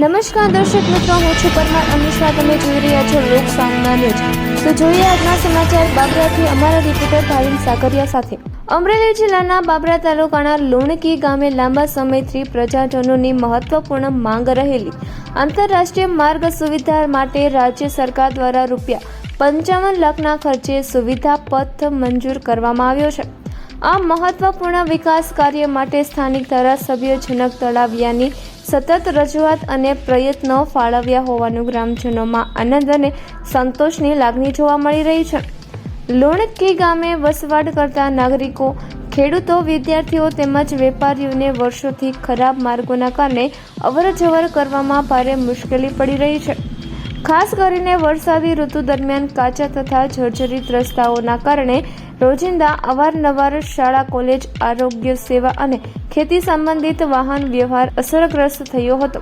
નમસ્કાર દર્શક મિત્રો, હું છું પરમાર અમીશા. તમે જોઈ રહ્યા છો લોક સામના ન્યૂઝ. તો જોઈએ આજના સમાચાર બાબરાથી અમારા રિપોર્ટર ભાવિન સાકરિયા સાથે. અમરેલી જિલ્લાના બાબરા તાલુકાના લુણકી ગામે લાંબા સમયથી પ્રજાજનોની મહત્વપૂર્ણ માંગ રહેલી આંતરરાષ્ટ્રીય માર્ગ સુવિધા માટે રાજ્ય સરકાર દ્વારા ₹55 લાખના ખર્ચે સુવિધા પથ મંજૂર કરવામાં આવ્યો છે. આ મહત્વપૂર્ણ વિકાસ કાર્ય માટે સ્થાનિક ધારાસભ્ય જનક તળાવિયાની સતત રજૂઆત અને પ્રયત્નો ફાળવ્યા હોવાનું ગ્રામજનોમાં આનંદ અને સંતોષની લાગણી જોવા મળી રહી છે. લુણકી ગામે વસવાટ કરતા નાગરિકો, ખેડૂતો, વિદ્યાર્થીઓ તેમજ વેપારીઓને વર્ષોથી ખરાબ માર્ગોના કારણે અવરજવર કરવામાં ભારે મુશ્કેલી પડી રહી છે. ખાસ કરીને વરસાદી ઋતુ દરમિયાન કાચા તથા જર્જરિત રસ્તાઓના કારણે રોજિંદા અવારનવાર શાળા, કોલેજ, આરોગ્ય સેવા અને ખેતી સંબંધિત વાહન વ્યવહાર અસરગ્રસ્ત થયો હતો.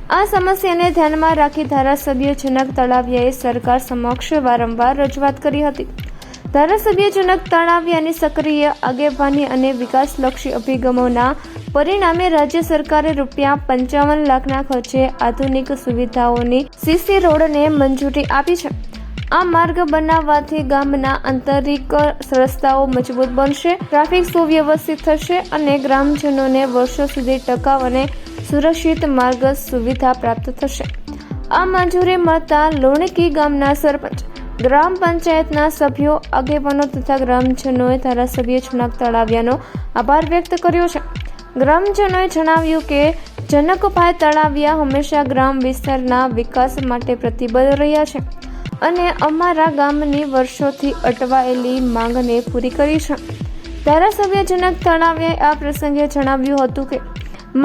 આ સમસ્યાને ધ્યાનમાં રાખી ધારાસભ્ય જનક તળાવિયાએ સરકાર સમક્ષ વારંવાર રજૂઆત કરી હતી. ધારાસભ્ય જનક તળાવિયાની સક્રિય આગેવાની અને વિકાસલક્ષી અભિગમોના પરિણામે રાજ્ય સરકારે ₹55 લાખના ખર્ચે આધુનિક સુવિધાઓની સીસી રોડને મંજૂરી આપી છે. આ માર્ગ બનાવવાથી ગામના આંતરિક રસ્તાઓ મજબૂત બનશે, ટ્રાફિક સુવ્યવસ્થિત થશે અને ગ્રામજનોને વર્ષો સુધી ટકાઉ અને સુરક્ષિત માર્ગ સુવિધા પ્રાપ્ત થશે. આ મંજૂરી મળતા લુણકી ગામના સરપંચ, ગ્રામ પંચાયતના સભ્યો, આગેવાનો તથા ગ્રામજનોએ ધારાસભ્ય જનક તળાવિયાનો આભાર વ્યક્ત કર્યો છે. ગ્રામજનોએ જણાવ્યું કે જનકભાઈ તળાવિયા હંમેશા ગ્રામ વિસ્તારના વિકાસ માટે પ્રતિબદ્ધ રહ્યા છે અને અમારા ગામની વર્ષોથી અટવાયેલી માંગને પૂરી કરી છે. ધારાસભ્ય જનક તળાવિયાએ આ પ્રસંગે જણાવ્યું હતું કે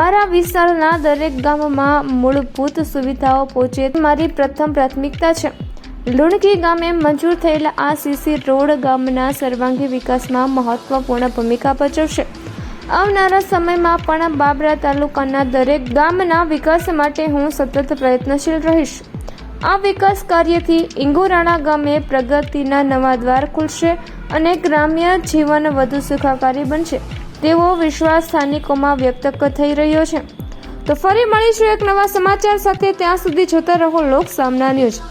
મારા વિસ્તારના દરેક ગામમાં મૂળભૂત સુવિધાઓ પહોંચે મારી પ્રથમ પ્રાથમિકતા છે. લુણકી ગામે મંજૂર થયેલા આ સીસી રોડ ગામના સર્વાંગી વિકાસમાં મહત્વપૂર્ણ ભૂમિકા ભજવશે. આવનારા સમયમાં પણ બાબરા તાલુકાના દરેક ગામના વિકાસ માટે હું સતત પ્રયત્નશીલ રહીશ. આ વિકાસ કાર્યથી ઇંગોરાણા ગામે પ્રગતિના નવા દ્વાર ખુલશે અને ગ્રામ્ય જીવન વધુ સુખાકારી બનશે તેવો વિશ્વાસ સ્થાનિકોમાં વ્યક્ત થઈ રહ્યો છે. તો ફરી મળીશું એક નવા સમાચાર સાથે. ત્યાં સુધી જોતા રહો લોક સામના ન્યૂઝ.